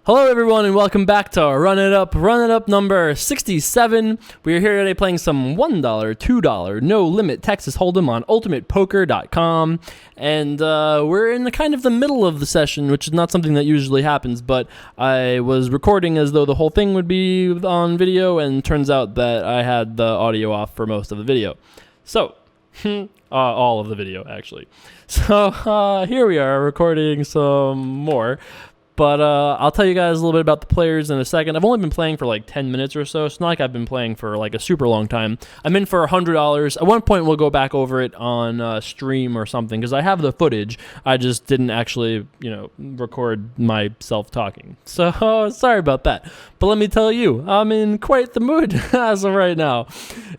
Hello everyone and welcome back to Run It Up number 67. We are here today playing some $1, $2, no limit Texas Hold'em on ultimatepoker.com. And we're in the middle of the session, which is not something that usually happens, but I was recording as though the whole thing would be on video, and turns out that I had the audio off for most of the video. So, all of the video actually. So here we are recording some more. But I'll tell you guys a little bit about the players in a second. I've only been playing for like 10 minutes or so. It's not like I've been playing for like a super long time. I'm in for $100. At one point, we'll go back over it on stream or something because I have the footage. I just didn't actually, record myself talking. So sorry about that. But let me tell you, I'm in quite the mood as of right now.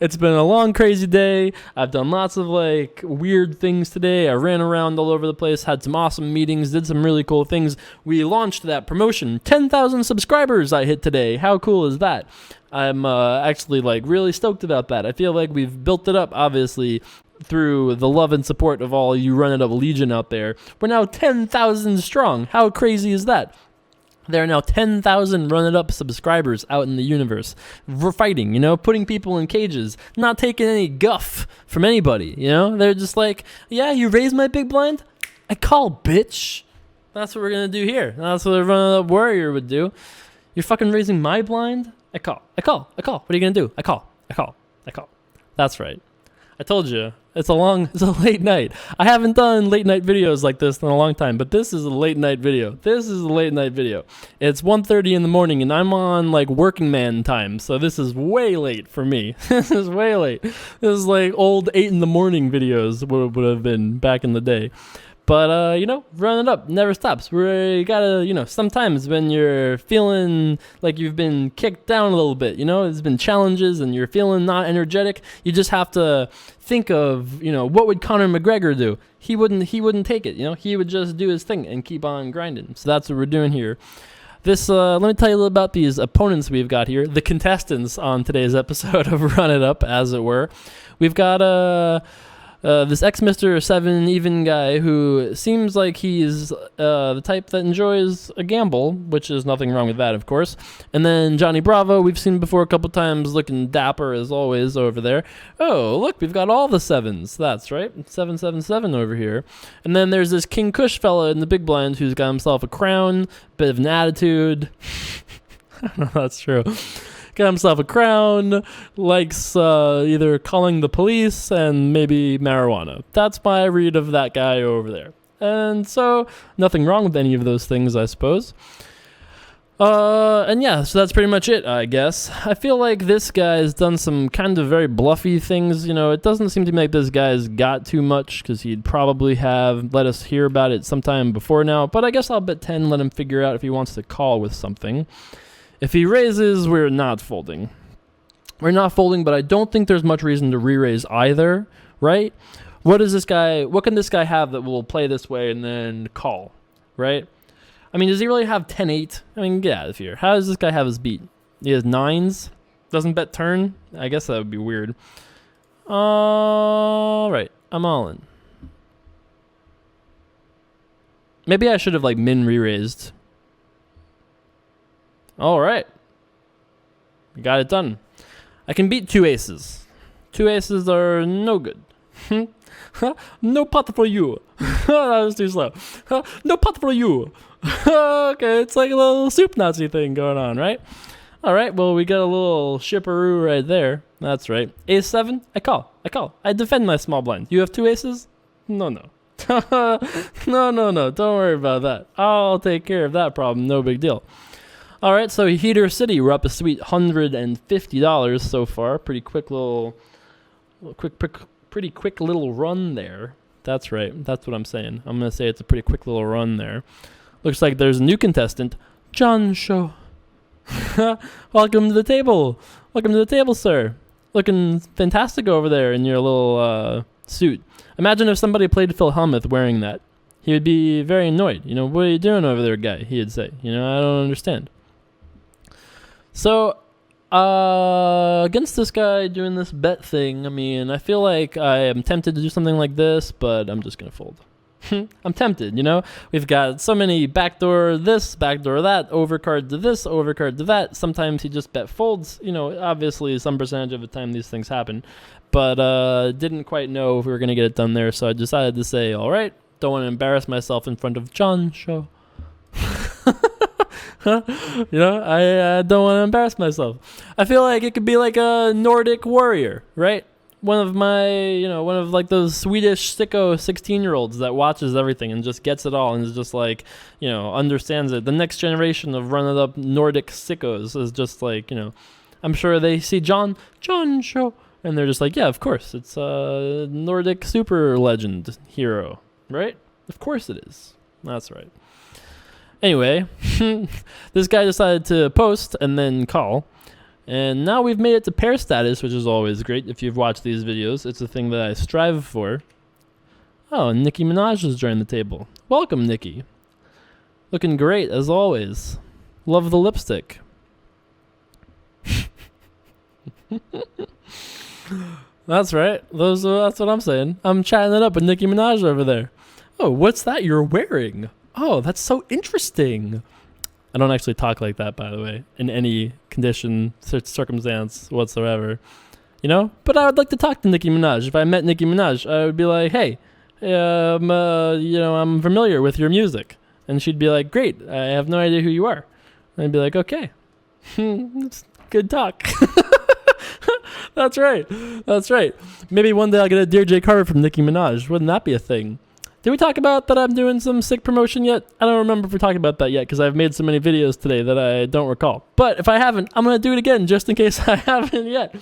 It's been a long, crazy day. I've done lots of like weird things today. I ran around all over the place, had some awesome meetings, did some really cool things. We launched that promotion. 10,000 subscribers I hit today. How cool is that? I'm actually like really stoked about that. I feel like we've built it up, obviously, through the love and support of all you Run It Up Legion out there. We're now 10,000 strong. How crazy is that? There are now 10,000 Run It Up subscribers out in the universe. We're fighting, putting people in cages, not taking any guff from anybody, They're just like, yeah, you raised my big blind? I call, bitch. That's what we're going to do here. That's what a Run It Up warrior would do. You're fucking raising my blind? I call. What are you going to do? I call. That's right. I told you. It's a late night. I haven't done late night videos like this in a long time, but this is a late night video. It's 1:30 in the morning, and I'm on like working man time, so this is way late for me. This is way late. This is like old 8 in the morning videos would have been back in the day. But, Run It Up never stops. You gotta, sometimes when you're feeling like you've been kicked down a little bit, there's been challenges and you're feeling not energetic, you just have to think of, what would Conor McGregor do? He wouldn't take it, he would just do his thing and keep on grinding. So that's what we're doing here. Let me tell you a little about these opponents we've got here, the contestants on today's episode of Run It Up, as it were. We've got, this ex-Mr. 7 Even guy who seems like he's the type that enjoys a gamble, which is nothing wrong with that, of course. And then Johnny Bravo, we've seen before a couple times, looking dapper as always over there. Oh, look, we've got all the 7s. That's right, 777 over here. And then there's this King Kush fella in the big blind who's got himself a crown, bit of an attitude. I don't know if that's true. Got himself a crown, likes either calling the police and maybe marijuana. That's my read of that guy over there. And so, nothing wrong with any of those things, I suppose. So that's pretty much it, I guess. I feel like this guy's done some kind of very bluffy things. It doesn't seem to me like this guy's got too much, because he'd probably have let us hear about it sometime before now. But I guess I'll bet 10, let him figure out if he wants to call with something. If he raises, we're not folding. But I don't think there's much reason to re-raise either, right? What can this guy have that will play this way and then call, right? I mean, does he really have 10-8? I mean, get out of here. How does this guy have his beat? He has 9s? Doesn't bet turn? I guess that would be weird. All right, I'm all in. Maybe I should have min re-raised. All right. Got it done. I can beat 2 aces. 2 aces are no good. No pot for you. That was too slow. No pot for you. Okay, it's like a little soup Nazi thing going on, right? All right, well, we got a little shipperoo right there. That's right. Ace 7, I call. I defend my small blind. You have 2 aces? No. No. Don't worry about that. I'll take care of that problem. No big deal. All right, so Heater City, we're up a sweet $150 so far. Pretty quick little run there. That's right. That's what I'm saying. I'm gonna say it's a pretty quick little run there. Looks like there's a new contestant, John Show. Welcome to the table. Welcome to the table, sir. Looking fantastic over there in your little suit. Imagine if somebody played Phil Hellmuth wearing that. He would be very annoyed. What are you doing over there, guy? He'd say. I don't understand. So, against this guy doing this bet thing, I mean, I feel like I am tempted to do something like this, but I'm just going to fold. I'm tempted, you know? We've got so many backdoor this, backdoor that, overcard to this, overcard to that. Sometimes he just bet folds. You know, obviously some percentage of the time these things happen. But didn't quite know if we were going to get it done there, so I decided to say, all right, don't want to embarrass myself in front of John Show. You know, I don't want to embarrass myself. I feel like it could be like a Nordic warrior, right? One of like those Swedish sicko 16-year-olds that watches everything and just gets it all and is just like, you know, understands it. The next generation of run-it-up Nordic sickos is just like, you know, I'm sure they see John Show, and they're just like, yeah, of course, it's a Nordic super legend hero, right? Of course it is. That's right. Anyway, this guy decided to post and then call. And now we've made it to pair status, which is always great if you've watched these videos. It's a thing that I strive for. Oh, Nicki Minaj has joined the table. Welcome, Nicki. Looking great, as always. Love the lipstick. That's right. That's what I'm saying. I'm chatting it up with Nicki Minaj over there. Oh, what's that you're wearing? Oh, that's so interesting. I don't actually talk like that, by the way, in any condition, circumstance whatsoever. You know? But I would like to talk to Nicki Minaj. If I met Nicki Minaj, I would be like, hey, I'm familiar with your music. And she'd be like, great, I have no idea who you are. And I'd be like, okay. It's good talk. That's right. That's right. Maybe one day I'll get a Dear J. Carver from Nicki Minaj. Wouldn't that be a thing? Did we talk about that I'm doing some sick promotion yet? I don't remember if we talked about that yet because I've made so many videos today that I don't recall. But if I haven't, I'm going to do it again just in case I haven't yet.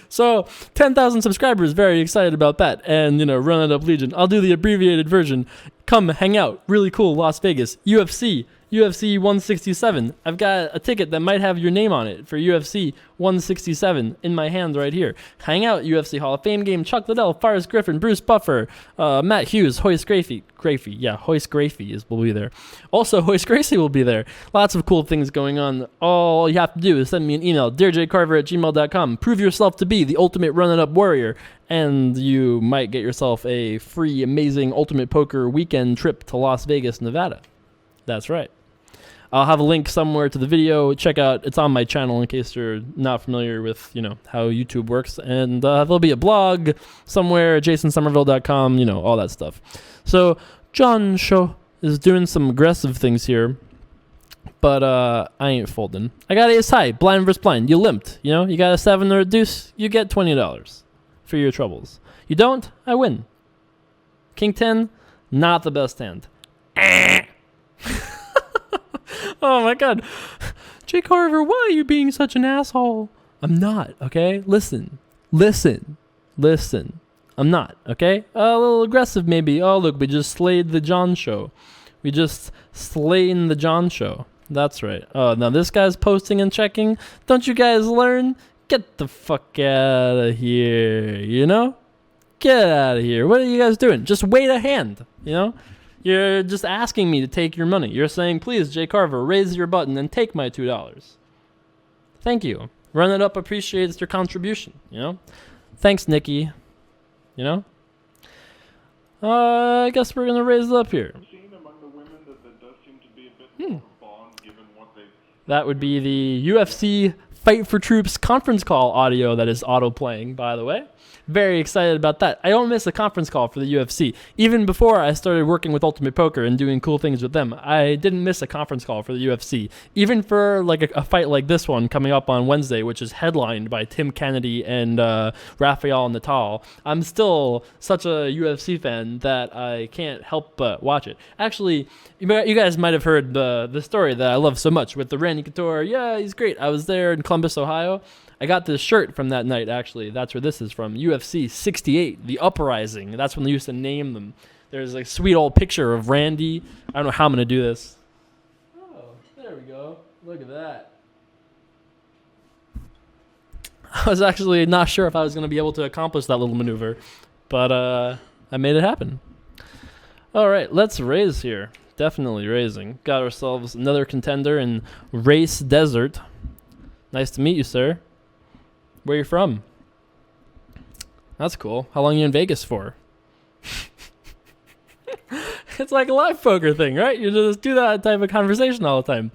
So 10,000 subscribers, very excited about that. And, you know, Run It Up Legion. I'll do the abbreviated version. Come hang out. Really cool, Las Vegas. UFC 167. I've got a ticket that might have your name on it for UFC 167 in my hand right here. Hang out, UFC Hall of Fame game. Chuck Liddell, Forrest Griffin, Bruce Buffer, Matt Hughes, Hoist Gracie. Hoist Gracie will be there. Also, Hoist Gracie will be there. Lots of cool things going on. All you have to do is send me an email, dearjcarver@gmail.com. Prove yourself to be the ultimate run-it-up warrior, and you might get yourself a free, amazing Ultimate Poker weekend trip to Las Vegas, Nevada. That's right. I'll have a link somewhere to the video. Check out, it's on my channel in case you're not familiar with, you know, how YouTube works. And there'll be a blog somewhere, jasonsomerville.com, you know, all that stuff. So John Show is doing some aggressive things here, but I ain't folding. I got ace high, blind versus blind. You limped, you know, you got a 7 or a deuce, you get $20 for your troubles. You don't, I win. King 10, not the best hand. Oh my god. J. Carver, why are you being such an asshole? I'm not, okay? Listen. I'm not, okay? A little aggressive maybe. Oh, look, we just slayed the John Show. We just slain the John Show. That's right. Oh, now this guy's posting and checking. Don't you guys learn? Get the fuck out of here, you know? Get out of here. What are you guys doing? Just wait a hand, you know? You're just asking me to take your money. You're saying, please, J. Carver, raise your button and take my $2. Thank you. Run It Up appreciates your contribution, you know? Thanks, Nikki. You know? I guess we're going to raise it up here. That would be the UFC Fight for Troops conference call audio that is auto-playing, by the way. Very excited about that. I don't miss a conference call for the UFC. Even before I started working with Ultimate Poker and doing cool things with them, I didn't miss a conference call for the UFC. Even for like a fight like this one coming up on Wednesday, which is headlined by Tim Kennedy and Rafael Natal, I'm still such a UFC fan that I can't help but watch it. Actually, you guys might have heard the story that I love so much with the Randy Couture. Yeah, he's great. I was there in Columbus, Ohio. I got this shirt from that night, actually. That's where this is from. UFC 68, The Uprising. That's when they used to name them. There's a sweet old picture of Randy. I don't know how I'm going to do this. Oh, there we go. Look at that. I was actually not sure if I was going to be able to accomplish that little maneuver, but I made it happen. All right, let's raise here. Definitely raising. Got ourselves another contender in Race Desert. Nice to meet you, sir. Where you from? That's cool. How long are you in Vegas for? It's like a live poker thing, right? You just do that type of conversation all the time.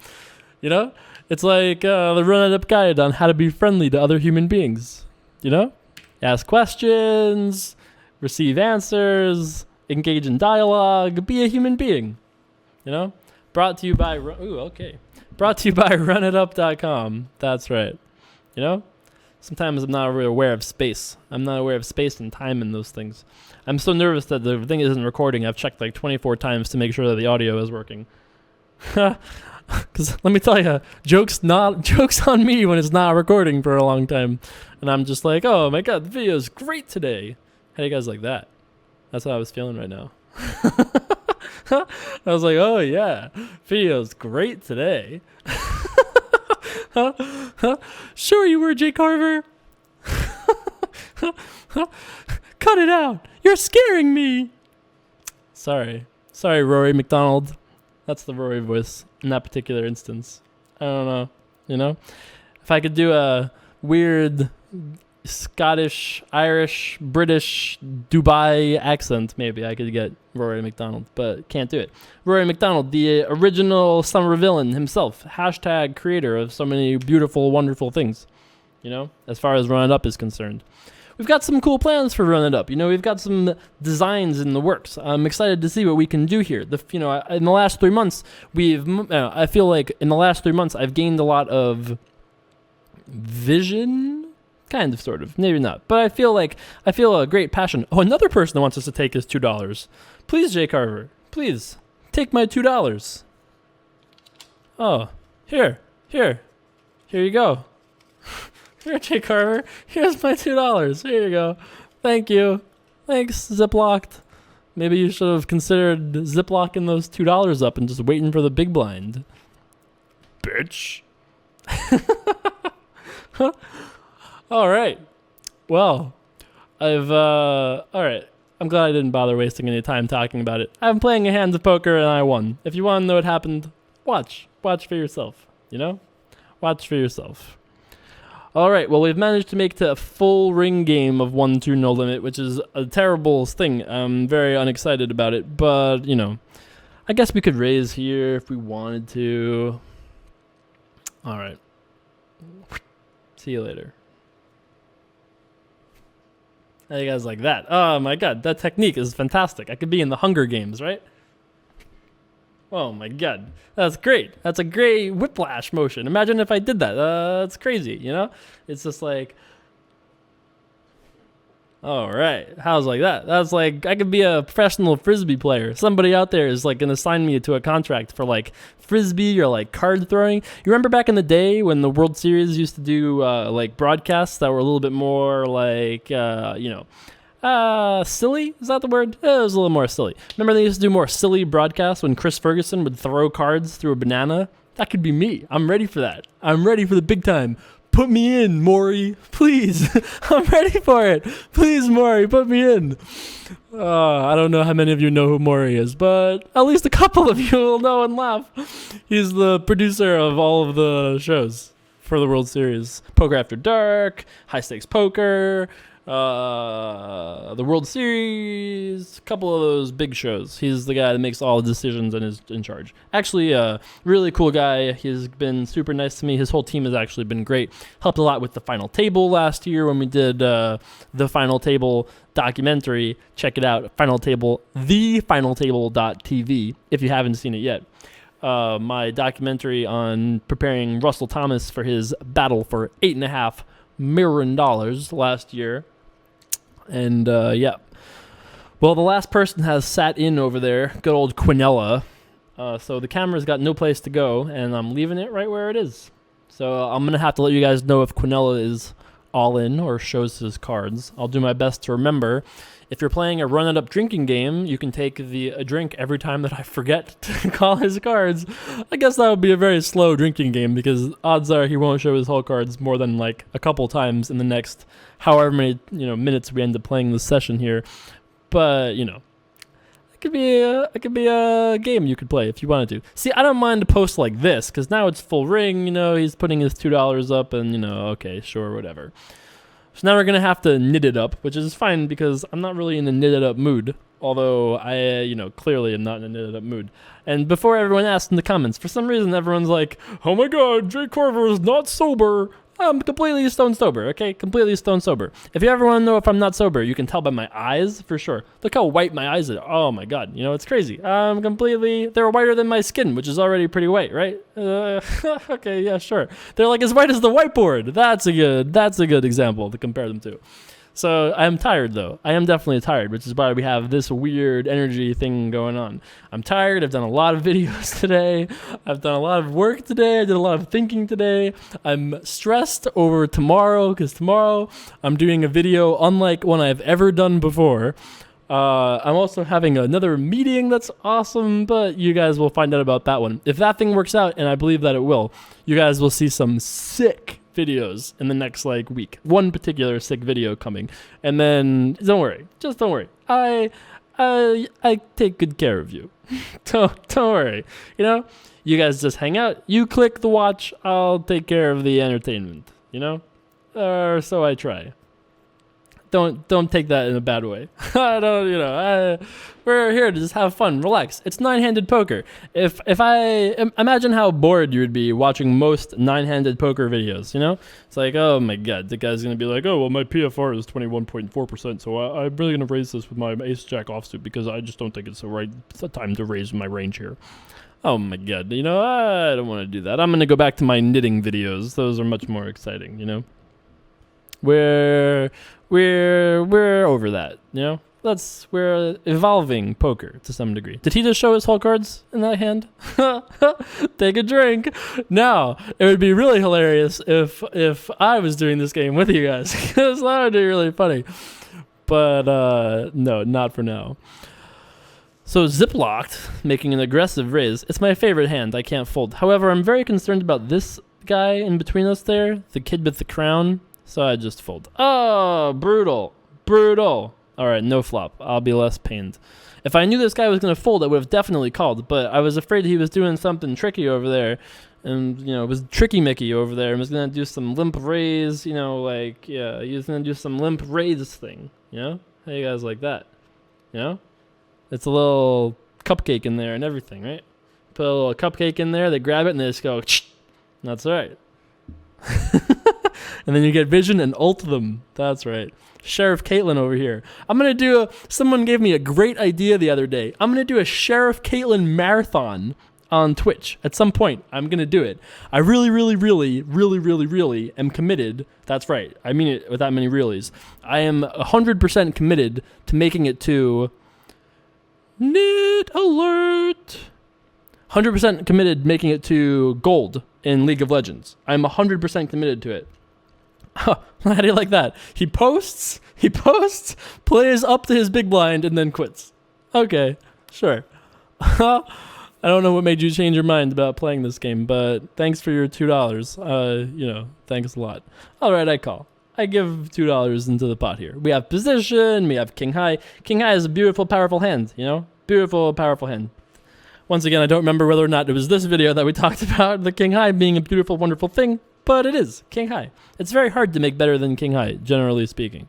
You know? It's like the run-it-up guide on how to be friendly to other human beings. You know? Ask questions, receive answers, engage in dialogue, be a human being. You know? Brought to you by runitup.com. That's right. You know? Sometimes I'm not really aware of space. I'm not aware of space and time in those things. I'm so nervous that the thing isn't recording. I've checked like 24 times to make sure that the audio is working. Because let me tell you, jokes on me when it's not recording for a long time. And I'm just like, oh my God, the video is great today. How do you guys like that? That's how I was feeling right now. I was like, oh yeah, video's great today. Sure you were, Jay Carver. Cut it out. You're scaring me. Sorry, Rory McDonald. That's the Rory voice in that particular instance. I don't know. You know, if I could do a weird Scottish, Irish, British, Dubai accent, maybe I could get Rory McDonald, but can't do it. Rory McDonald, the original summer villain himself, hashtag creator of so many beautiful, wonderful things, you know, as far as Run It Up is concerned. We've got some cool plans for Run It Up. You know, we've got some designs in the works. I'm excited to see what we can do here. In the last 3 months, I feel like in the last 3 months, I've gained a lot of vision. Kind of, sort of, maybe not, but I feel a great passion. Oh, another person that wants us to take his $2. Please, Jay Carver, please take my $2. Oh, here you go. Here, Jay Carver, here's my $2. Here you go. Thank you. Thanks, Ziplocked. Maybe you should have considered Ziplocking those $2 up and just waiting for the big blind. Bitch. All right. Well, all right. I'm glad I didn't bother wasting any time talking about it. I'm playing a hand of poker and I won. If you want to know what happened, watch for yourself, you know? Watch for yourself. All right. Well, we've managed to make to a full ring game of 1-2 no limit, which is a terrible thing. I'm very unexcited about it, but, you know, I guess we could raise here if we wanted to. All right. See you later. How you guys like that? Oh my God, that technique is fantastic. I could be in the Hunger Games, right? Oh my God, that's great. That's a great whiplash motion. Imagine if I did that. That's crazy, you know? It's just like, all right, how's like that? That's like, I could be a professional Frisbee player. Somebody out there is like going to sign me to a contract for like Frisbee or like card throwing. You remember back in the day when the World Series used to do like broadcasts that were a little bit more like, silly? Is that the word? It was a little more silly. Remember they used to do more silly broadcasts when Chris Ferguson would throw cards through a banana? That could be me. I'm ready for that. I'm ready for the big time. Put me in, Maury. Please. I'm ready for it. Please, Maury, put me in. I don't know how many of you know who Maury is, but at least a couple of you will know and laugh. He's the producer of all of the shows for the World Series. Poker After Dark, High Stakes Poker, the World Series, a couple of those big shows. He's the guy that makes all the decisions and is in charge. Actually, a really cool guy. He's been super nice to me. His whole team has actually been great. Helped a lot with the Final Table last year when we did the Final Table documentary. Check it out, Final Table, thefinaltable.tv, if you haven't seen it yet. My documentary on preparing Russell Thomas for his battle for $8.5 million last year. And yeah, well, the last person has sat in over there, good old Quinella. So the camera's got no place to go, and I'm leaving it right where it is. So I'm gonna have to let you guys know if Quinella is all in or shows his cards. I'll do my best to remember. If you're playing a Run It Up drinking game, you can take a drink every time that I forget to call his cards. I guess that would be a very slow drinking game because odds are he won't show his whole cards more than like a couple times in the next however many minutes we end up playing this session here. But it could be a game you could play if you wanted to. See, I don't mind a post like this because now it's full ring. He's putting his $2 up, and okay, sure, whatever. So now we're going to have to knit it up, which is fine because I'm not really in a knit it up mood. Although I, clearly am not in a knitted up mood. And before everyone asks in the comments, for some reason everyone's like, oh my god, Jake Carver is not sober. I'm completely stone sober, okay? Completely stone sober. If you ever want to know if I'm not sober, you can tell by my eyes for sure. Look how white my eyes are. Oh my god, it's crazy. They're whiter than my skin, which is already pretty white, right? Okay, yeah, sure. They're like as white as the whiteboard. That's a good example to compare them to. So I'm tired though. I am definitely tired, which is why we have this weird energy thing going on. I'm tired. I've done a lot of videos today. I've done a lot of work today. I did a lot of thinking today. I'm stressed over tomorrow because tomorrow I'm doing a video unlike one I've ever done before. I'm also having another meeting that's awesome, but you guys will find out about that one. If that thing works out, and I believe that it will, you guys will see some sick videos in the next week. One particular sick video coming, and then don't worry, just don't worry. I take good care of you. don't worry. You guys just hang out. You click the watch. I'll take care of the entertainment. Or so I try. Don't take that in a bad way. We're here to just have fun, relax. It's nine-handed poker. If I imagine how bored you would be watching most nine-handed poker videos, It's like, oh my god, the guy's gonna be like, oh well, my PFR is 21.4%, so I'm really gonna raise this with my ace jack offsuit because I just don't think it's the time to raise my range here. Oh my god, I don't want to do that. I'm gonna go back to my knitting videos. Those are much more exciting, We're over that, we're evolving poker to some degree. Did he just show his whole cards in that hand? Take a drink. Now, it would be really hilarious if I was doing this game with you guys, because that would be really funny. But no, not for now. So Ziplocked, making an aggressive raise. It's my favorite hand. I can't fold. However, I'm very concerned about this guy in between us there, the kid with the crown. So I just fold. Oh, brutal. All right, no flop. I'll be less pained. If I knew this guy was going to fold, I would have definitely called. But I was afraid he was doing something tricky over there. And, it was tricky Mickey over there. And was going to do some limp raise, he was going to do some limp raise thing. How you guys like that? It's a little cupcake in there and everything, right? Put a little cupcake in there, they grab it, and they just go, that's right. And then you get vision and ult them. That's right. Sheriff Caitlin over here. Someone gave me a great idea the other day. I'm going to do a Sheriff Caitlin marathon on Twitch. At some point, I'm going to do it. I really am committed. That's right. I mean it with that many reallys. I am 100% committed to making it to Knit Alert. 100% committed making it to gold in League of Legends. I'm 100% committed to it. How do you like that? He posts, plays up to his big blind, and then quits. Okay, sure. I don't know what made you change your mind about playing this game, but thanks for your $2. Thanks a lot. All right, I call. I give $2 into the pot here. We have position, we have King High. King High is a beautiful, powerful hand, Beautiful, powerful hand. Once again, I don't remember whether or not it was this video that we talked about the King High being a beautiful, wonderful thing, but it is King High. It's very hard to make better than King High, generally speaking.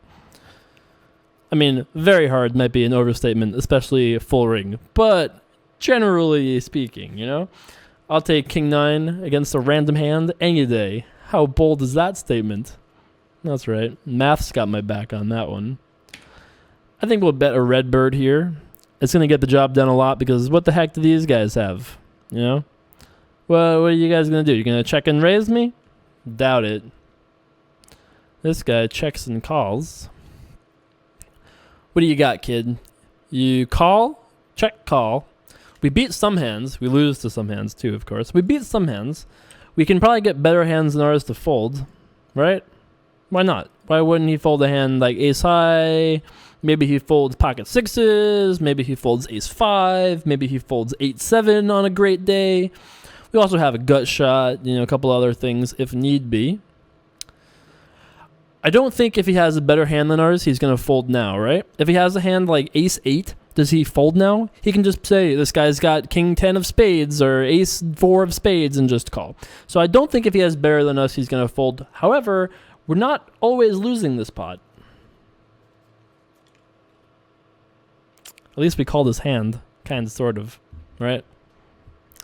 I mean, very hard might be an overstatement, especially full ring, but generally speaking, I'll take King 9 against a random hand any day. How bold is that statement? That's right. Math's got my back on that one. I think we'll bet a red bird here. It's going to get the job done a lot because what the heck do these guys have? Well, what are you guys going to do? You're going to check and raise me? Doubt it. This guy checks and calls. What do you got, kid? You call? Check, call. We beat some hands. We lose to some hands too, of course. We beat some hands. We can probably get better hands than ours to fold, right? Why not? Why wouldn't he fold a hand like ace high? Maybe he folds pocket sixes. Maybe he folds ace 5. Maybe he folds 8-7 on a great day. We also have a gut shot, a couple other things if need be. I don't think if he has a better hand than ours, he's going to fold now, right? If he has a hand like ace 8, does he fold now? He can just say, this guy's got king 10 of spades or ace 4 of spades and just call. So I don't think if he has better than us, he's going to fold. However, we're not always losing this pot. At least we called his hand, kind of, sort of, right?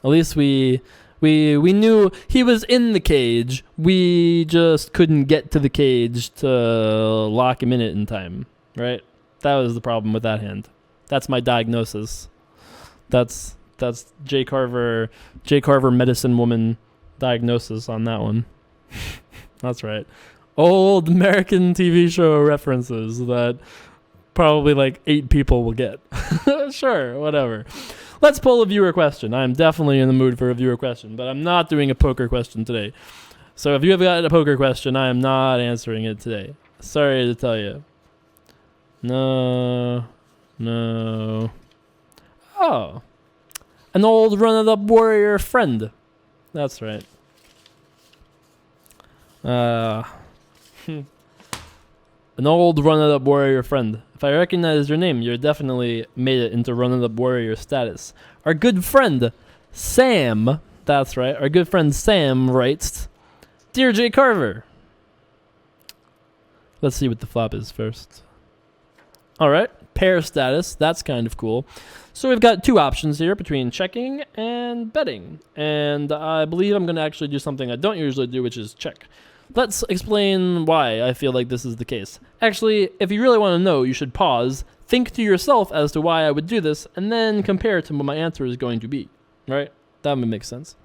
At least we knew he was in the cage. We just couldn't get to the cage to lock him in it in time, right? That was the problem with that hand. That's my diagnosis. That's J. Carver medicine woman diagnosis on that one. That's right. Old American TV show references that probably like 8 people will get. Sure, whatever. Let's pull a viewer question. I'm definitely in the mood for a viewer question, but I'm not doing a poker question today. So if you have got a poker question, I am not answering it today. Sorry to tell you. No. Oh. An old run-it-up warrior friend. That's right. An old run-it-up warrior friend. If I recognize your name, you're definitely made it into run-it-up warrior status. Our good friend, Sam, that's right, our good friend Sam writes, Dear J. Carver. Let's see what the flop is first. All right, pair status, that's kind of cool. So we've got 2 options here between checking and betting. And I believe I'm going to actually do something I don't usually do, which is check. Let's explain why I feel like this is the case. Actually, if you really want to know, you should pause, think to yourself as to why I would do this, and then compare it to what my answer is going to be, right? That would make sense.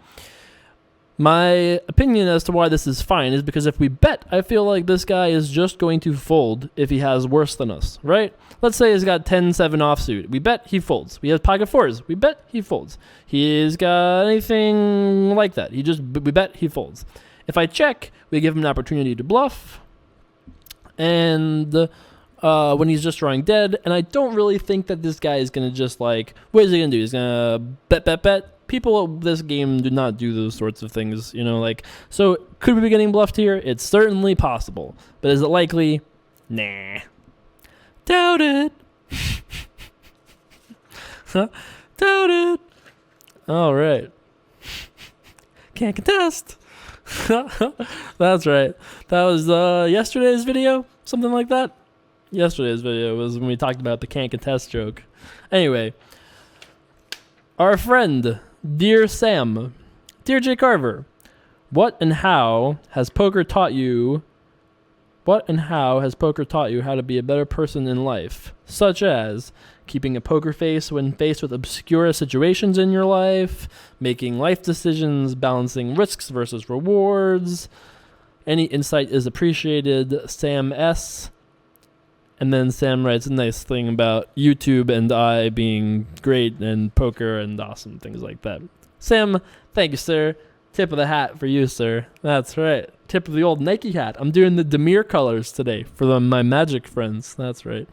My opinion as to why this is fine is because if we bet, I feel like this guy is just going to fold if he has worse than us, right? Let's say he's got 10-7 offsuit. We bet, he folds. We have pocket 4s. We bet, he folds. He's got anything like that. We bet, he folds. If I check, we give him an opportunity to bluff. And when he's just drawing dead, and I don't really think that this guy is going to just like, what is he going to do? He's going to bet. People at this game do not do those sorts of things, like, so could we be getting bluffed here? It's certainly possible. But is it likely? Nah. Doubt it. Doubt it. All right. Can't contest. That's right. That was yesterday's video, something like that. Yesterday's video was when we talked about the can't contest joke. Anyway, our friend, Dear Sam, Dear J. Carver, what and how has poker taught you how to be a better person in life, such as keeping a poker face when faced with obscure situations in your life, making life decisions, balancing risks versus rewards. Any insight is appreciated, Sam S. And then Sam writes a nice thing about YouTube and I being great and poker and awesome, things like that. Sam, thank you, sir. Tip of the hat for you, sir. That's right. Tip of the old Nike hat. I'm doing the Demir colors today for my Magic friends. That's right.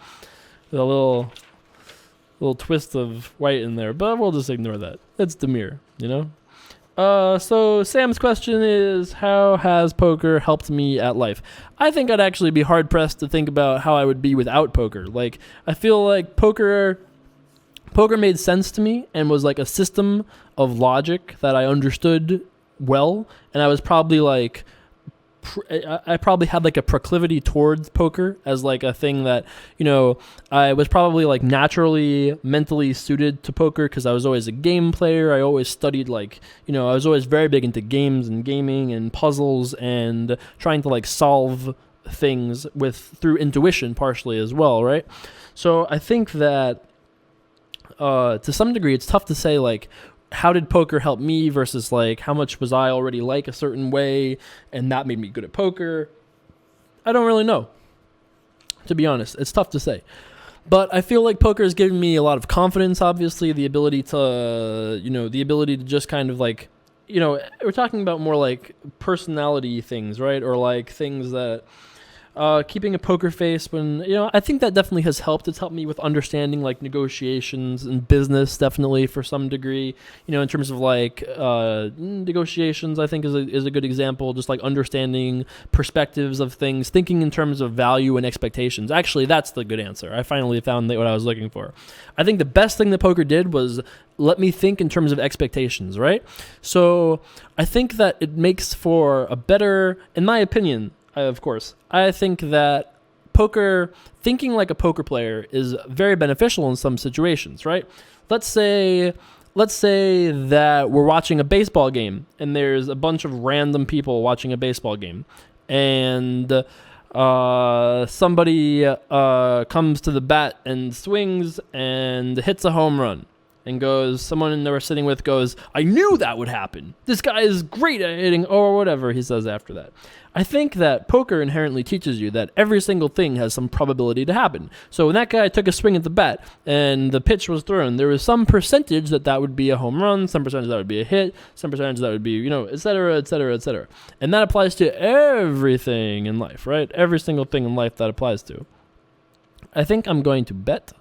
A little twist of white in there, but we'll just ignore that. It's Demir, So Sam's question is, how has poker helped me at life? I think I'd actually be hard-pressed to think about how I would be without poker. Like, I feel like poker made sense to me and was like a system of logic that I understood well, and I was probably like, I probably had like a proclivity towards poker as like a thing that, I was probably like naturally mentally suited to poker because I was always a game player. I always studied I was always very big into games and gaming and puzzles and trying to like solve things through intuition partially as well, right? So I think that to some degree it's tough to say like, how did poker help me versus like how much was I already like a certain way and that made me good at poker? I don't really know, to be honest. It's tough to say. But I feel like poker has given me a lot of confidence, obviously, the ability to just kind of like, we're talking about more like personality things, right? Or like things that keeping a poker face when, I think that definitely has helped. It's helped me with understanding like negotiations and business, definitely for some degree, in terms of like negotiations, I think is a good example. Just like understanding perspectives of things, thinking in terms of value and expectations. Actually, that's the good answer. I finally found what I was looking for. I think the best thing that poker did was let me think in terms of expectations, right? So I think that it makes for a better, in my opinion, of course, I think that poker, thinking like a poker player is very beneficial in some situations, right? Let's say that we're watching a baseball game and there's a bunch of random people watching a baseball game, and somebody comes to the bat and swings and hits a home run. And someone they were sitting with goes, I knew that would happen. This guy is great at hitting, or whatever he says after that. I think that poker inherently teaches you that every single thing has some probability to happen. So when that guy took a swing at the bat and the pitch was thrown, there was some percentage that would be a home run, some percentage that would be a hit, some percentage that would be, et cetera, et cetera, et cetera. And that applies to everything in life, right? Every single thing in life that applies to. I think I'm going to bet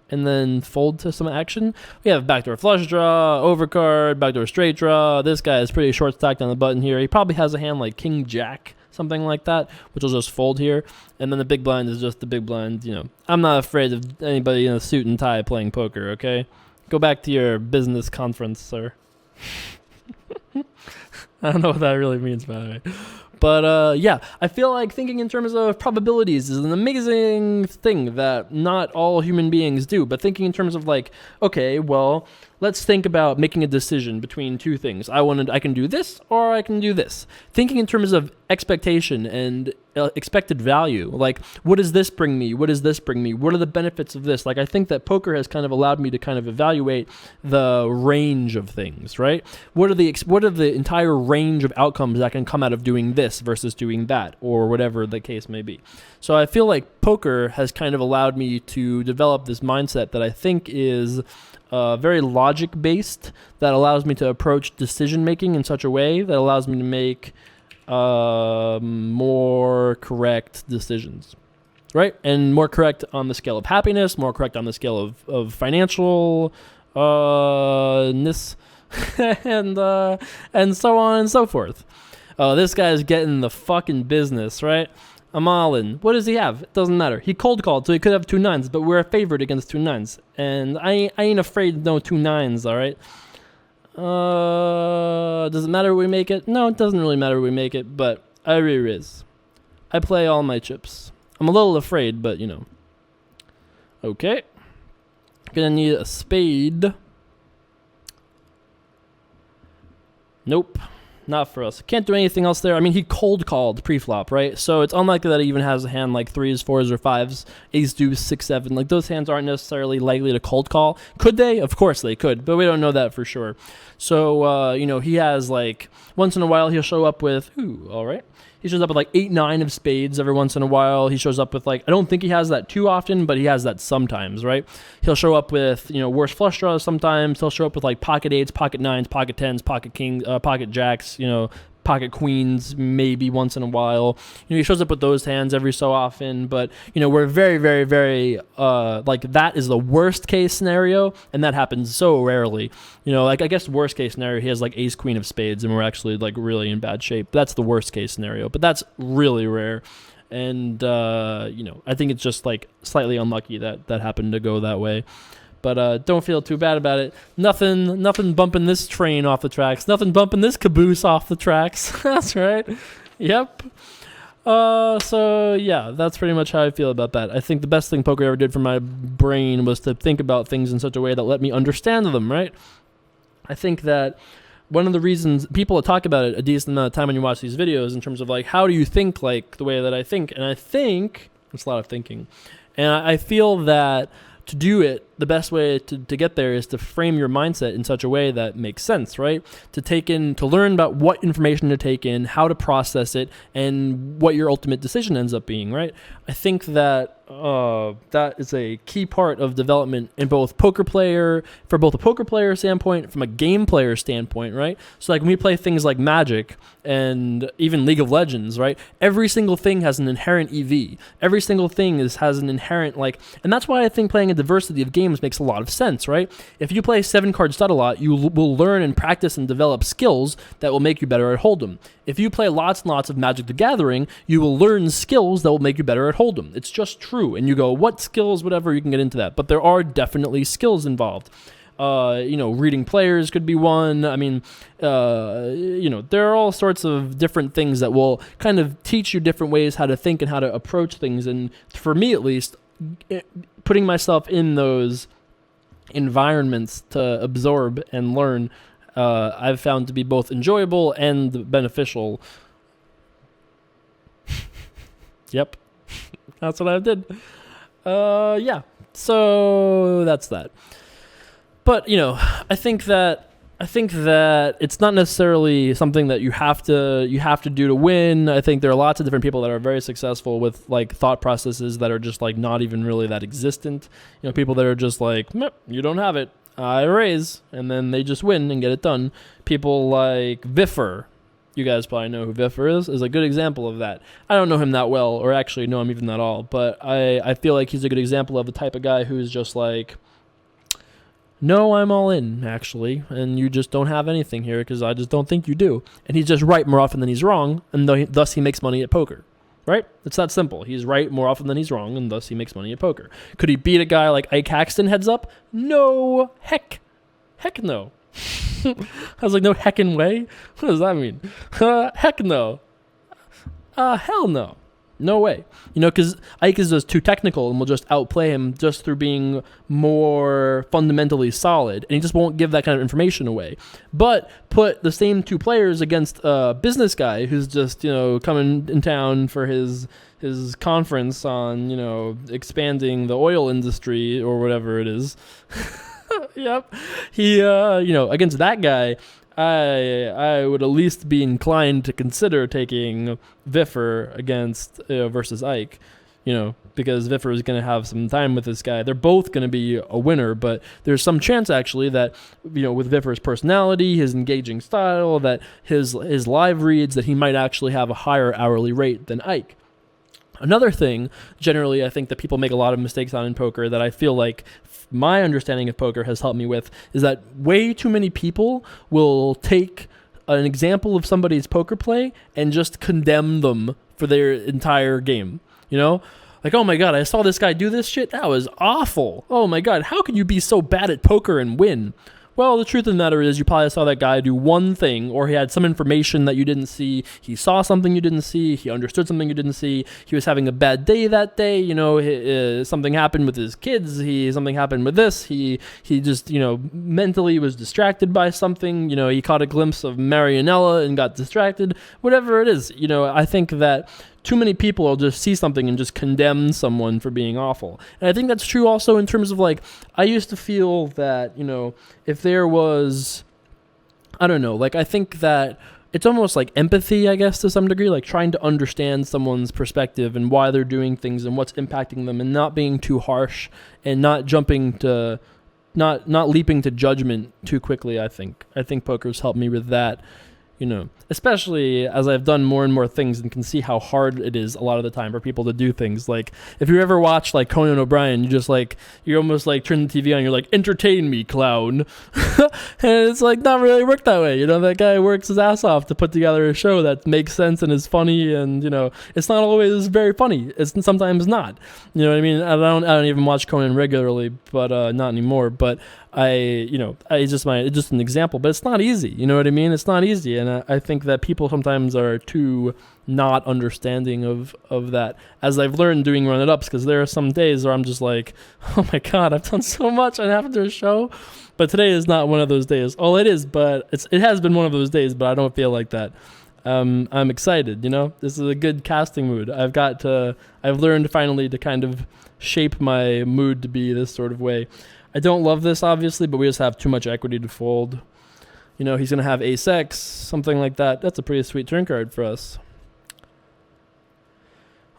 and then fold to some action. We have backdoor flush draw, overcard, backdoor straight draw. This guy is pretty short stacked on the button here. He probably has a hand like king jack, something like that, which will just fold here. And then the big blind is just the big blind. I'm not afraid of anybody in a suit and tie playing poker, okay? Go back to your business conference, sir. I don't know what that really means, by the way. But yeah, I feel like thinking in terms of probabilities is an amazing thing that not all human beings do. But thinking in terms of like, okay, well, let's think about making a decision between two things. I can do this or I can do this. Thinking in terms of expectation and expected value. Like, what does this bring me? What does this bring me? What are the benefits of this? Like, I think that poker has kind of allowed me to kind of evaluate the range of things, right? What are the entire range of outcomes that can come out of doing this versus doing that, or whatever the case may be. So I feel like poker has kind of allowed me to develop this mindset that I think is very logic-based, that allows me to approach decision-making in such a way that allows me to make more correct decisions, right? And more correct on the scale of happiness, more correct on the scale of financial ness, and so on and so forth. This guy's getting the fucking business, right? I'm all in. What does he have? It doesn't matter. He cold called, so he could have 2 9s, but we're favored against 2 9s. And I ain't afraid of no 2 9s, all right? Does it matter if we make it? No, it doesn't really matter if we make it, but I re-riz. I play all my chips. I'm a little afraid, but Okay. Gonna need a spade. Nope. Not for us. Can't do anything else there. I mean, he cold called pre-flop, right? So it's unlikely that he even has a hand like 3s, 4s, or 5s, ace, deuce, 6, 7. Like, those hands aren't necessarily likely to cold call. Could they? Of course they could, but we don't know that for sure. So, he has like, once in a while he'll show up with, all right. He shows up with like 8, 9 of spades every once in a while. He shows up with like, I don't think he has that too often, but he has that sometimes, right? He'll show up with, worse flush draws sometimes. He'll show up with like pocket 8s, pocket 9s, pocket 10s, pocket kings, pocket jacks, pocket queens maybe once in a while. He shows up with those hands every so often, but we're very, very, very like, that is the worst case scenario, and that happens so rarely. Like, I guess worst case scenario, he has like ace queen of spades and we're actually like really in bad shape. That's the worst case scenario, but that's really rare. And I think it's just like slightly unlucky that happened to go that way. But don't feel too bad about it. Nothing bumping this train off the tracks. Nothing bumping this caboose off the tracks. That's right. Yep. So yeah, that's pretty much how I feel about that. I think the best thing poker ever did for my brain was to think about things in such a way that let me understand them, right? I think that one of the reasons people talk about it a decent amount of time when you watch these videos in terms of like, how do you think like the way that I think? And I think it's a lot of thinking. And I feel that to do it, the best way to get there is to frame your mindset in such a way that makes sense, right? To learn about what information to take in, how to process it, and what your ultimate decision ends up being, right? I think that that is a key part of development in for both a poker player standpoint, from a game player standpoint, right? So like when we play things like Magic and even League of Legends, right? Every single thing has an inherent EV. Every single thing has an inherent and that's why I think playing a diversity of games makes a lot of sense, right? If you play 7-card stud a lot, you will learn and practice and develop skills that will make you better at Hold'em. If you play lots and lots of Magic the Gathering, you will learn skills that will make you better at Hold'em. It's just true. And you go, what skills, whatever, you can get into that. But there are definitely skills involved. Reading players could be one. I mean, there are all sorts of different things that will kind of teach you different ways how to think and how to approach things. And for me, at least, putting myself in those environments to absorb and learn, I've found to be both enjoyable and beneficial. Yep, that's what I did. Yeah, so that's that. But I think that it's not necessarily something that you have to do to win. I think there are lots of different people that are very successful with like thought processes that are just like not even really that existent. People that are just like, you don't have it, I raise, and then they just win and get it done. People like Viffer. You guys probably know who Viffer is a good example of that. I don't know him that well, or actually know him even at all, but I feel like he's a good example of the type of guy who's just like, no, I'm all in, actually, and you just don't have anything here because I just don't think you do. And he's just right more often than he's wrong, and thus he makes money at poker, right? It's that simple. He's right more often than he's wrong, and thus he makes money at poker. Could he beat a guy like Ike Haxton heads up? No. Heck no. I was like, no heckin' way? What does that mean? Heck no. Hell no. No way. Because Ike is just too technical and will just outplay him just through being more fundamentally solid. And he just won't give that kind of information away. But put the same two players against a business guy who's just, coming in town for his conference on, expanding the oil industry or whatever it is. Yep. He, against that guy, I would at least be inclined to consider taking Viffer against versus Ike, because Viffer is going to have some time with this guy. They're both going to be a winner, but there's some chance actually that with Viffer's personality, his engaging style, that his live reads, that he might actually have a higher hourly rate than Ike. Another thing, generally, I think that people make a lot of mistakes on in poker that I feel like my understanding of poker has helped me with is that way too many people will take an example of somebody's poker play and just condemn them for their entire game. Like, oh my God, I saw this guy do this shit. That was awful. Oh my God, how can you be so bad at poker and win? Well, the truth of the matter is you probably saw that guy do one thing, or he had some information that you didn't see. He saw something you didn't see. He understood something you didn't see. He was having a bad day that day. Something happened with his kids. Something happened with this. He just, mentally was distracted by something. He caught a glimpse of Marianella and got distracted. Whatever it is, I think that too many people will just see something and just condemn someone for being awful. And I think that's true also in terms of like, I used to feel that, if there was, I don't know, like I think that it's almost like empathy, I guess, to some degree, like trying to understand someone's perspective and why they're doing things and what's impacting them and not being too harsh and not jumping to, not leaping to judgment too quickly, I think. I think poker's helped me with that. Especially as I've done more and more things and can see how hard it is a lot of the time for people to do things. Like, if you ever watch, like, Conan O'Brien, you almost, like, turn the TV on, you're like, entertain me, clown. And it's, like, not really worked that way. That guy works his ass off to put together a show that makes sense and is funny, and, it's not always very funny. It's sometimes not. You know what I mean? I don't even watch Conan regularly, but not anymore. But it's just an example, but it's not easy. You know what I mean? It's not easy, and I think that people sometimes are too not understanding of that. As I've learned doing run-it-ups, because there are some days where I'm just like, oh my God, I've done so much after a show, but today is not one of those days. Oh, it is, but it has been one of those days, but I don't feel like that. I'm excited. This is a good casting mood. I've learned finally to kind of shape my mood to be this sort of way. I don't love this, obviously, but we just have too much equity to fold. He's going to have ace-x, something like that. That's a pretty sweet turn card for us.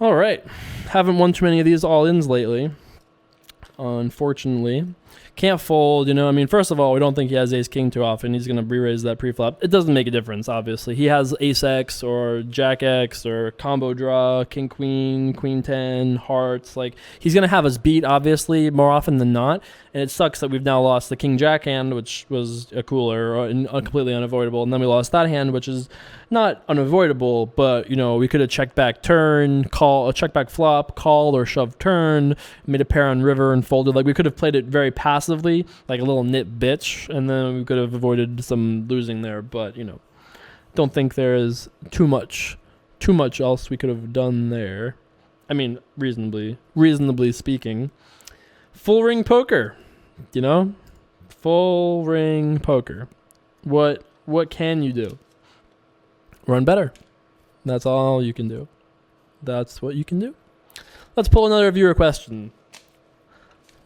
All right. Haven't won too many of these all-ins lately, unfortunately. Can't fold, first of all, we don't think he has ace-king too often. He's going to re-raise that pre-flop. It doesn't make a difference, obviously. He has ace-x or jack-x or combo draw, king-queen, queen-10, hearts. Like, he's going to have us beat, obviously, more often than not. And it sucks that we've now lost the king-jack hand, which was a cooler and completely unavoidable. And then we lost that hand, which is not unavoidable, but, we could have checked back turn, check back flop, called or shoved turn, made a pair on river and folded. Like, we could have played it very passively, like a little nit bitch, and then we could have avoided some losing there. But don't think there is too much else we could have done there. I mean, reasonably speaking. Full ring poker, full ring poker. What can you do? Run better. That's all you can do. That's what you can do. Let's pull another viewer question.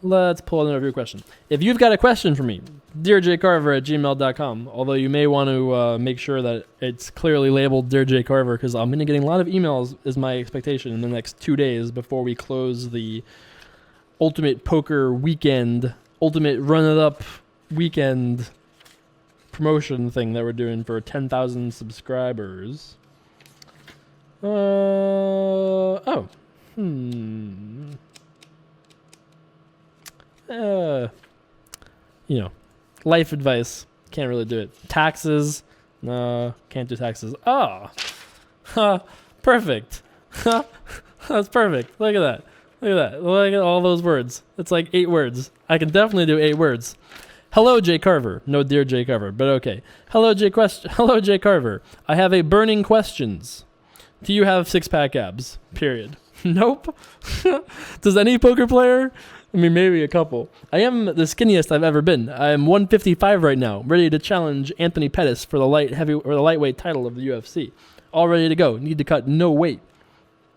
If you've got a question for me, dearjcarver@gmail.com. Although you may want to make sure that it's clearly labeled Dear J Carver, because I'm going to be getting a lot of emails, is my expectation, in the next 2 days before we close the Ultimate Poker Weekend, Ultimate Run It Up Weekend promotion thing that we're doing for 10,000 subscribers. Life advice. Can't really do it. Taxes. No, can't do taxes. Oh. Perfect. That's perfect. Look at that. Look at all those words. It's like 8 words. I can definitely do 8 words. Hello, J. Carver. No, dear J. Carver, but okay. Hello, J. Carver. I have a burning questions. Do you have 6-pack abs? Period. Nope. Does any poker player? I mean, maybe a couple. I am the skinniest I've ever been. I am 155 right now, ready to challenge Anthony Pettis for the lightweight title of the UFC. All ready to go. Need to cut no weight.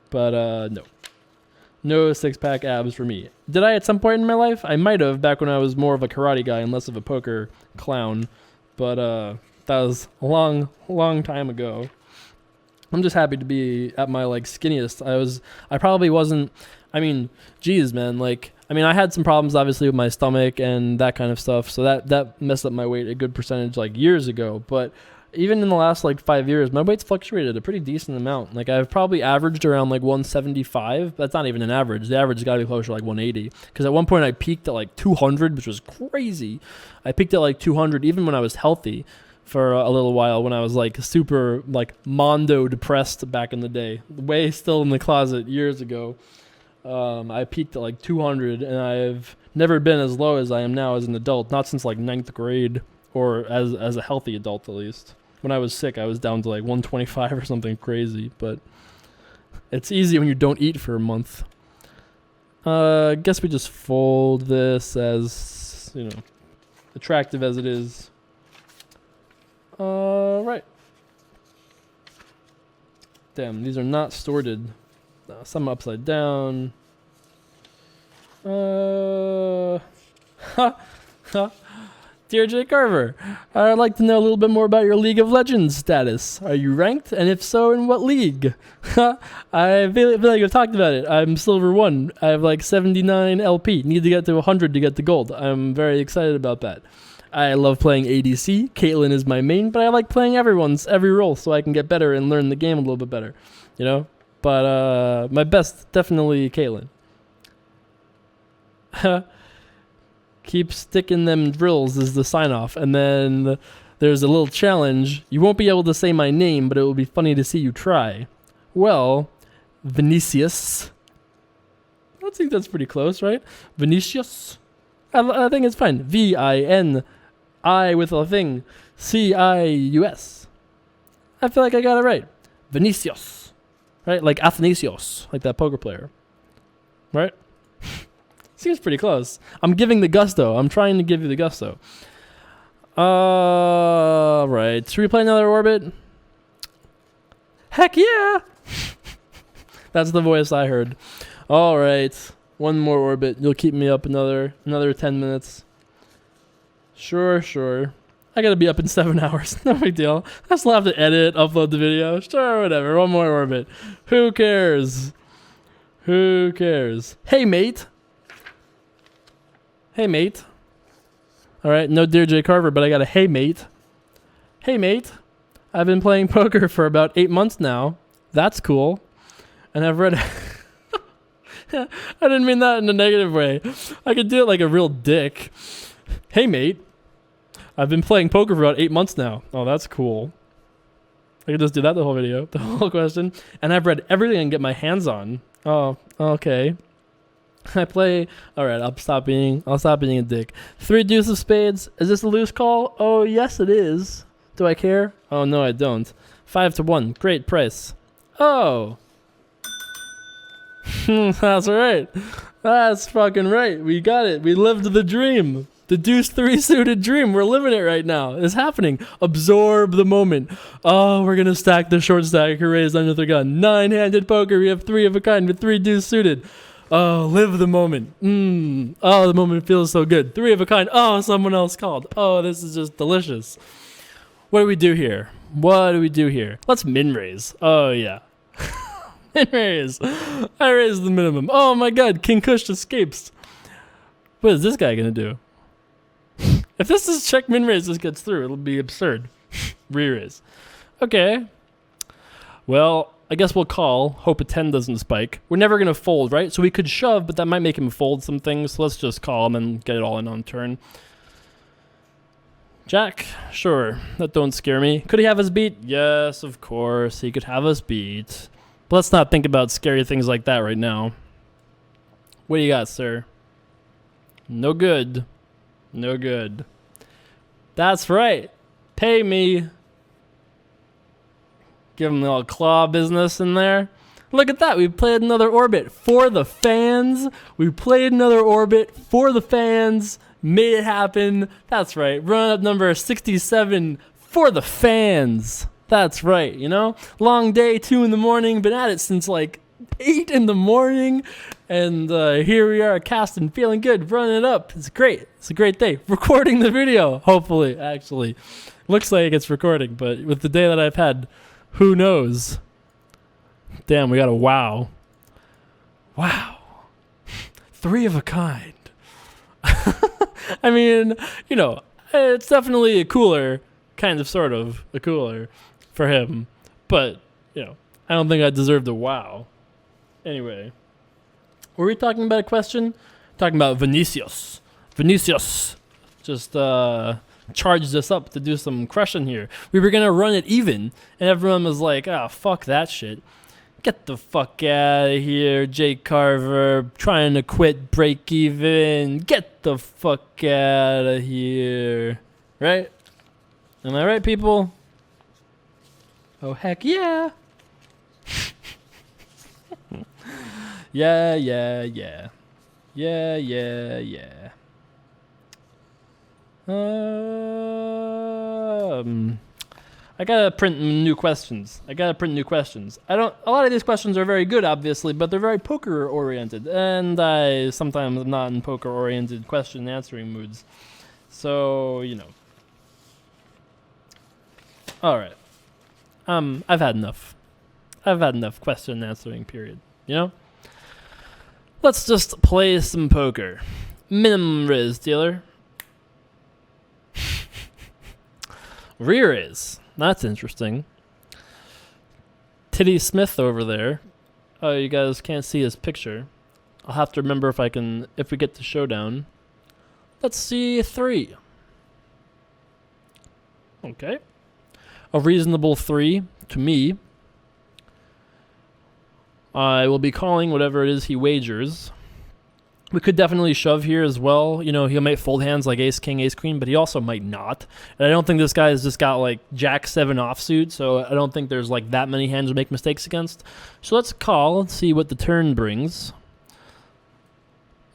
But no. No 6-pack abs for me. Did I at some point in my life? I might have, back when I was more of a karate guy and less of a poker clown. But that was a long time ago. I'm just happy to be at my skinniest. I probably wasn't. I mean, geez, man. I had some problems obviously with my stomach and that kind of stuff. So that messed up my weight a good percentage years ago. But even in the last 5 years, my weight's fluctuated a pretty decent amount. I've probably averaged around 175. That's not even an average. The average has got to be closer to 180. Because at one point I peaked at 200, which was crazy. I peaked at 200 even when I was healthy for a little while, when I was super mondo depressed back in the day. Way still in the closet years ago. I peaked at 200, and I've never been as low as I am now as an adult. Not since 9th grade, or as a healthy adult at least. When I was sick, I was down to 125 or something crazy. But it's easy when you don't eat for a month. I guess we just fold this, as attractive as it is. Right. Damn, these are not sorted. Some upside down. Dear J. Carver, I'd like to know a little bit more about your League of Legends status. Are you ranked? And if so, in what league? I feel like I've talked about it. I'm Silver 1. I have 79 LP. Need to get to 100 to get the gold. I'm very excited about that. I love playing ADC. Caitlyn is my main, but I like playing every role so I can get better and learn the game a little bit better. But my best, definitely Caitlyn. Keep sticking them drills is the sign-off. And then there's a little challenge. You won't be able to say my name, but it will be funny to see you try. Well, Vinicius. I think that's pretty close, right? Vinicius. I think it's fine. V-I-N-I with a thing. C-I-U-S. I feel like I got it right. Vinicius. Right? Like Athanasios. Like that poker player. Right? Seems pretty close. I'm giving the gusto. I'm trying to give you the gusto. Right. Should we play another orbit? Heck yeah! That's the voice I heard. All right. One more orbit. You'll keep me up another 10 minutes. Sure. I gotta be up in 7 hours. No big deal. I still have to edit, upload the video. Sure, whatever. One more orbit. Who cares? Hey, mate. All right. No Dear J. Carver, but I got a hey, mate. Hey, mate. I've been playing poker for about 8 months now. That's cool. And I've read... I didn't mean that in a negative way. I could do it like a real dick. Hey, mate. I've been playing poker for about 8 months now. Oh, that's cool. I could just do that the whole video, the whole question. And I've read everything I can get my hands on. Oh, okay. I play. All right, I'll stop being a dick. 3 deuce of spades. Is this a loose call? Oh, yes, it is. Do I care? Oh, no, I don't. 5-1. Great price. Oh. That's right. That's fucking right. We got it. We lived the dream. The deuce 3 suited dream. We're living it right now. It's happening. Absorb the moment. Oh, we're going to stack the short stack raised under the gun. 9-handed poker. We have 3 of a kind with 3 deuce suited. Oh, live the moment. Oh, the moment feels so good. 3 of a kind. Oh, someone else called. Oh, this is just delicious. What do we do here? Let's min raise. Oh, yeah. Min raise. I raised the minimum. Oh, my God. King Kush escapes. What is this guy going to do? If this is check min raise, this gets through. It'll be absurd. Re-raise. Okay. Well, I guess we'll call. Hope a 10 doesn't spike. We're never going to fold, right? So we could shove, but that might make him fold some things. So let's just call him and get it all in on turn. Jack? Sure. That don't scare me. Could he have us beat? Yes, of course. He could have us beat. But let's not think about scary things like that right now. What do you got, sir? No good. No good. That's right. Pay me. Give him a little claw business in there. Look at that. We played another orbit for the fans. We played another orbit for the fans. Made it happen. That's right. Run up number 67 for the fans. That's right, you know? Long day, 2 in the morning. Been at it since like 8 in the morning. And here we are, casting, feeling good, running it up. It's great. It's a great day. Recording the video, hopefully, actually. Looks like it's recording, but with the day that I've had, who knows? Damn, we got a wow. Wow. 3 of a kind. I mean, you know, it's definitely a cooler, kind of, sort of, a cooler for him. But, you know, I don't think I deserved a wow. Anyway. Were we talking about a question? Talking about Vinicius. Vinicius just charged us up to do some crushing here. We were going to run it even, and everyone was like, ah, fuck that shit. Get the fuck out of here, Jake Carver. Trying to quit, break even. Get the fuck out of here. Right? Am I right, people? Oh, heck yeah. Yeah. I gotta print new questions. A lot of these questions are very good, obviously, but they're very poker oriented, and I sometimes am not in poker oriented question answering moods. So, you know. All right. I've had enough. Question answering period. You know. Let's just play some poker. Minimum riz, dealer. Re-raise. That's interesting. Titty Smith over there. Oh, you guys can't see his picture. I'll have to remember if we get to showdown. Let's see 3. Okay. A reasonable 3 to me. I will be calling whatever it is he wagers. We could definitely shove here as well. You know, he might fold hands like ace, king, ace, queen, but he also might not. And I don't think this guy has just got like jack 7 offsuit, so I don't think there's like that many hands to make mistakes against. So let's call and see what the turn brings.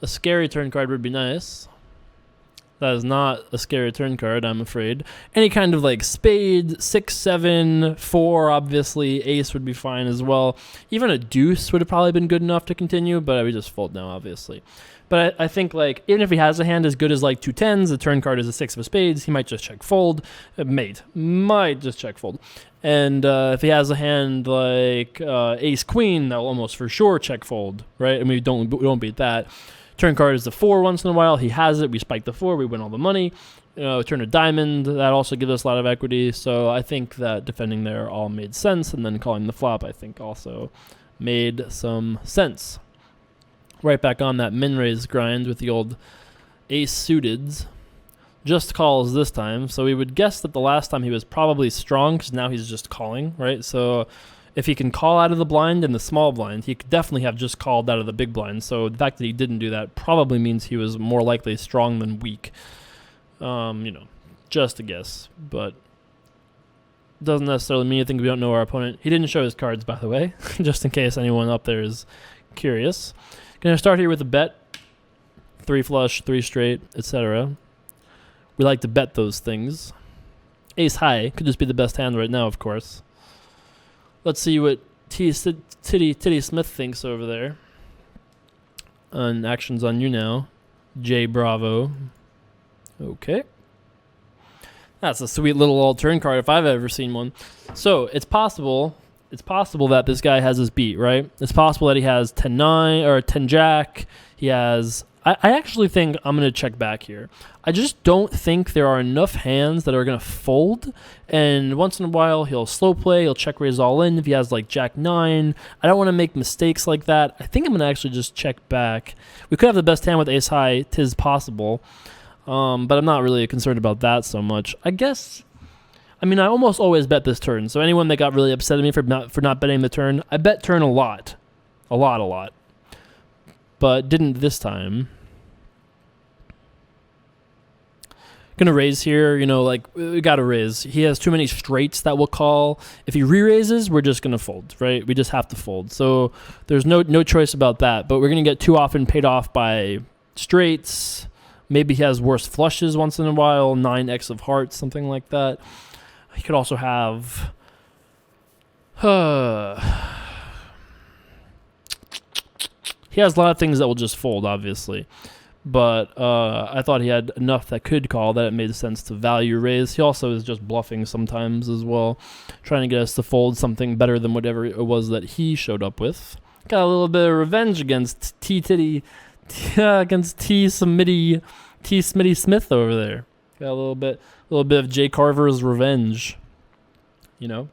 A scary turn card would be nice. That is not a scary turn card, I'm afraid. Any kind of like spade, 6, 7, 4, obviously. Ace would be fine as well. Even a deuce would have probably been good enough to continue, but I would just fold now, obviously. But I think like even if he has a hand as good as like 2 10s, the turn card is a 6 of spades, he might just check fold. Might just check fold. And if he has a hand like ace queen, that'll almost for sure check fold, right? I mean, we don't beat that. Turn card is the 4 once in a while. He has it. We spike the 4. We win all the money. Turn a diamond. That also gives us a lot of equity. So I think that defending there all made sense. And then calling the flop, I think, also made some sense. Right back on that min-raise grind with the old ace suiteds. Just calls this time. So we would guess that the last time he was probably strong because now he's just calling, right? So if he can call out of the blind and the small blind, he could definitely have just called out of the big blind. So the fact that he didn't do that probably means he was more likely strong than weak. Just a guess, but doesn't necessarily mean anything. We don't know our opponent. He didn't show his cards, by the way, just in case anyone up there is curious. Gonna start here with a bet. 3 flush, 3 straight, etc. We like to bet those things. Ace high could just be the best hand right now, of course. Let's see what Titty Smith thinks over there. And action's on you now. J Bravo. Okay. That's a sweet little all turn card if I've ever seen one. So it's possible that this guy has his beat, right? It's possible that he has 10-9 or 10-jack. He has... I actually think I'm going to check back here. I just don't think there are enough hands that are going to fold. And once in a while, he'll slow play. He'll check raise all in if he has like Jack 9. I don't want to make mistakes like that. I think I'm going to actually just check back. We could have the best hand with ace high. 'Tis possible. But I'm not really concerned about that so much. I almost always bet this turn. So anyone that got really upset at me for not betting the turn, I bet turn a lot. A lot. But didn't this time. Gonna raise here, we gotta raise. He has too many straights that we'll call. If he re-raises, we're just gonna fold, right? We just have to fold. So there's no choice about that. But we're gonna get too often paid off by straights. Maybe he has worse flushes once in a while, 9x of hearts, something like that. He could also have... He has a lot of things that will just fold, obviously. But I thought he had enough that could call that it made sense to value raise. He also is just bluffing sometimes as well, trying to get us to fold something better than whatever it was that he showed up with. Got a little bit of revenge against against T Smitty Smith over there. Got a little bit of Jay Carver's revenge. Know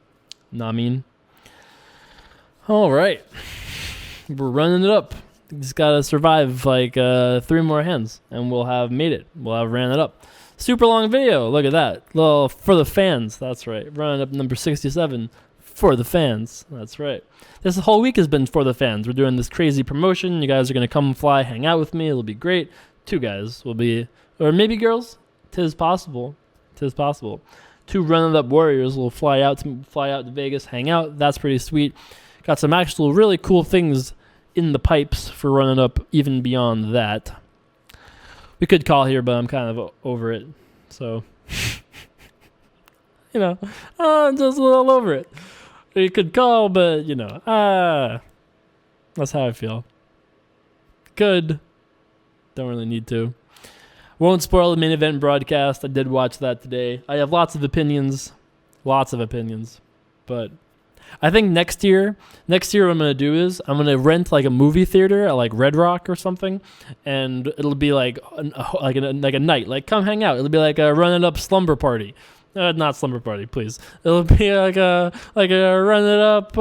what I mean? All right. We're running it up. Just gotta survive like 3 more hands, and we'll have made it. We'll have ran it up. Super long video. Look at that. Little for the fans. That's right. Running up number 67 for the fans. That's right. This whole week has been for the fans. We're doing this crazy promotion. You guys are gonna come fly, hang out with me. It'll be great. 2 guys will be, or maybe girls. 'Tis possible. 2 running up warriors will fly out to Vegas, hang out. That's pretty sweet. Got some actual really cool things in the pipes for running up even beyond that. We could call here, but I'm kind of over it. So, I'm just a little over it. We could call, but, that's how I feel. Good. Don't really need to. Won't spoil the main event broadcast. I did watch that today. I have lots of opinions, but... I think next year what I'm going to do is I'm going to rent like a movie theater at like Red Rock or something, and it'll be like a night, like come hang out. It'll be like a run it up slumber party. Not slumber party, please. It'll be like a run it up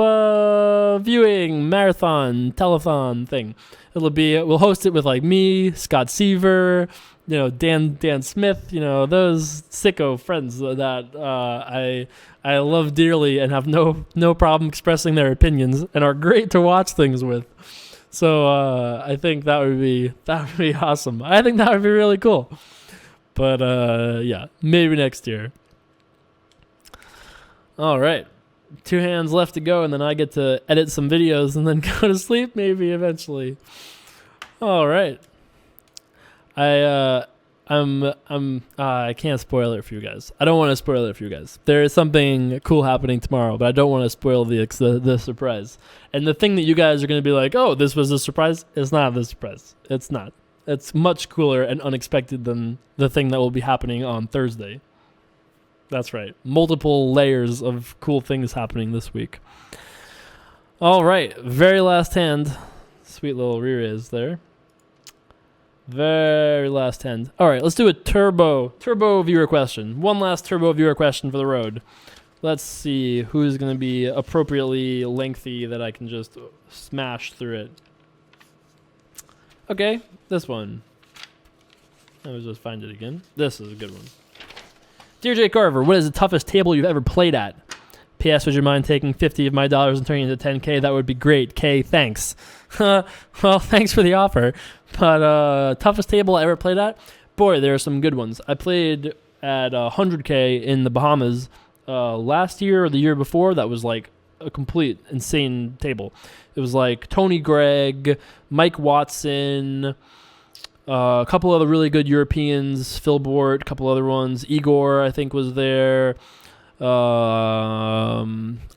viewing marathon telethon thing. We'll host it with like me, Scott Seaver, Dan Smith, those sicko friends that I love dearly and have no problem expressing their opinions and are great to watch things with. So I think that would be awesome. I think that would be really cool. But yeah, maybe next year. All right. 2 hands left to go, and then I get to edit some videos and then go to sleep maybe eventually. All right. I can't spoil it for you guys. I don't want to spoil it for you guys. There is something cool happening tomorrow, but I don't want to spoil the surprise. And the thing that you guys are going to be like, oh, this was a surprise, it's not a surprise. It's not. It's much cooler and unexpected than the thing that will be happening on Thursday. That's right. Multiple layers of cool things happening this week. All right. Very last hand. Sweet little re-raise there. Very last hand. All right. Let's do a turbo viewer question. One last turbo viewer question for the road. Let's see who's going to be appropriately lengthy that I can just smash through it. Okay. This one. Let me just find it again. This is a good one. Dear Jay Carver, what is the toughest table you've ever played at? P.S. Would you mind taking 50 of my dollars and turning it into 10K? That would be great. K, thanks. Well, thanks for the offer. But toughest table I ever played at? Boy, there are some good ones. I played at 100K in the Bahamas last year or the year before. That was like a complete insane table. It was like Tony Gregg, Mike Watson, a couple other really good Europeans, Phil Bort, a couple other ones. Igor, I think, was there.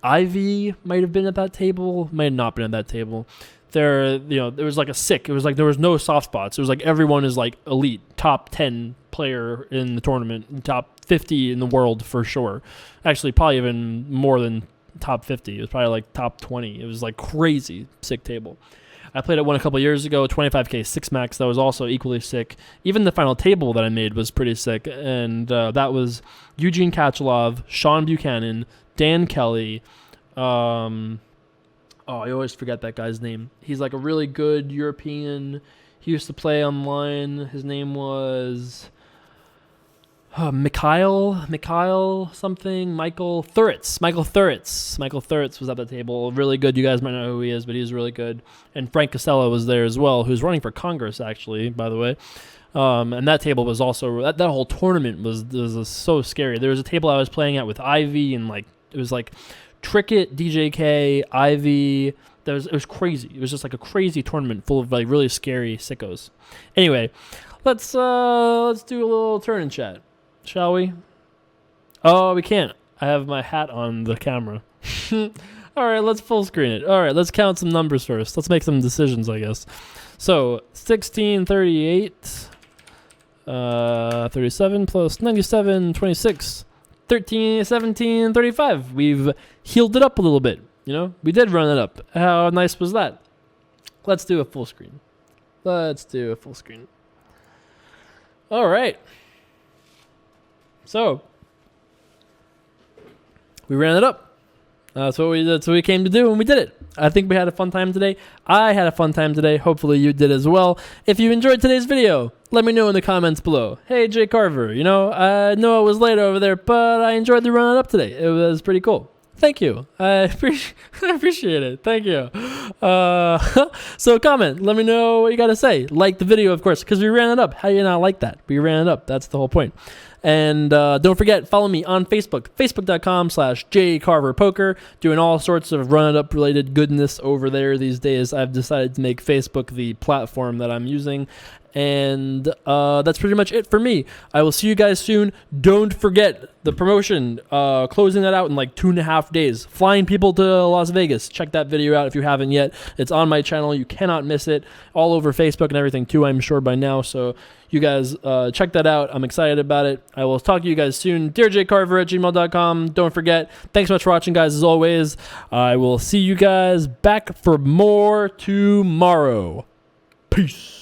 Ivy might have been at that table, might have not been at that table. There was like it was like there was no soft spots. It was like everyone is like elite, top 10 player in the tournament, top 50 in the world for sure. Actually, probably even more than top 50. It was probably like top 20. It was like crazy sick table. I played at one a couple years ago, 25K 6-max. That was also equally sick. Even the final table that I made was pretty sick. And that was Eugene Kachalov, Sean Buchanan, Dan Kelly. I always forget that guy's name. He's like a really good European. He used to play online. His name was Mikhail something. Michael Thuritz. Michael Thuritz was at the table. Really good. You guys might know who he is, but he's really good. And Frank Casella was there as well, who's running for Congress, actually, by the way. And that table was also, that whole tournament was so scary. There was a table I was playing at with Ivy, and like it was like Trickett, DJK, Ivy. It was crazy. It was just like a crazy tournament full of like really scary sickos. Anyway, let's do a little turn and chat. Shall we? Oh, we can't. I have my hat on the camera. All right, let's full screen it. All right, let's count some numbers first. Let's make some decisions, I guess. So, 1638, 37 plus 97, 26, 13, 17, 35. We've healed it up a little bit. You know, we did run it up. How nice was that? Let's do a full screen. All right. So, we ran it up. That's what we came to do, and we did it. I think we had a fun time today. I had a fun time today. Hopefully you did as well. If you enjoyed today's video, let me know in the comments below. Hey, Jay Carver, I know I was late over there, but I enjoyed the run it up today. It was pretty cool. Thank you. I appreciate it. Thank you. So comment. Let me know what you got to say. Like the video, of course, because we ran it up. How do you not like that? We ran it up. That's the whole point. And don't forget, follow me on Facebook, facebook.com/jcarverpoker, doing all sorts of run-it-up related goodness over there these days. I've decided to make Facebook the platform that I'm using. And that's pretty much it for me. I will see you guys soon. Don't forget the promotion, closing that out in like 2.5 days. Flying people to Las Vegas. Check that video out if you haven't yet. It's on my channel. You cannot miss it. All over Facebook and everything too, I'm sure by now. So you guys check that out. I'm excited about it. I will talk to you guys soon. DearJCarver@gmail.com. Don't forget. Thanks so much for watching, guys, as always. I will see you guys back for more tomorrow. Peace.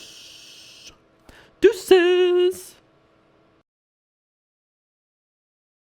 Deuces.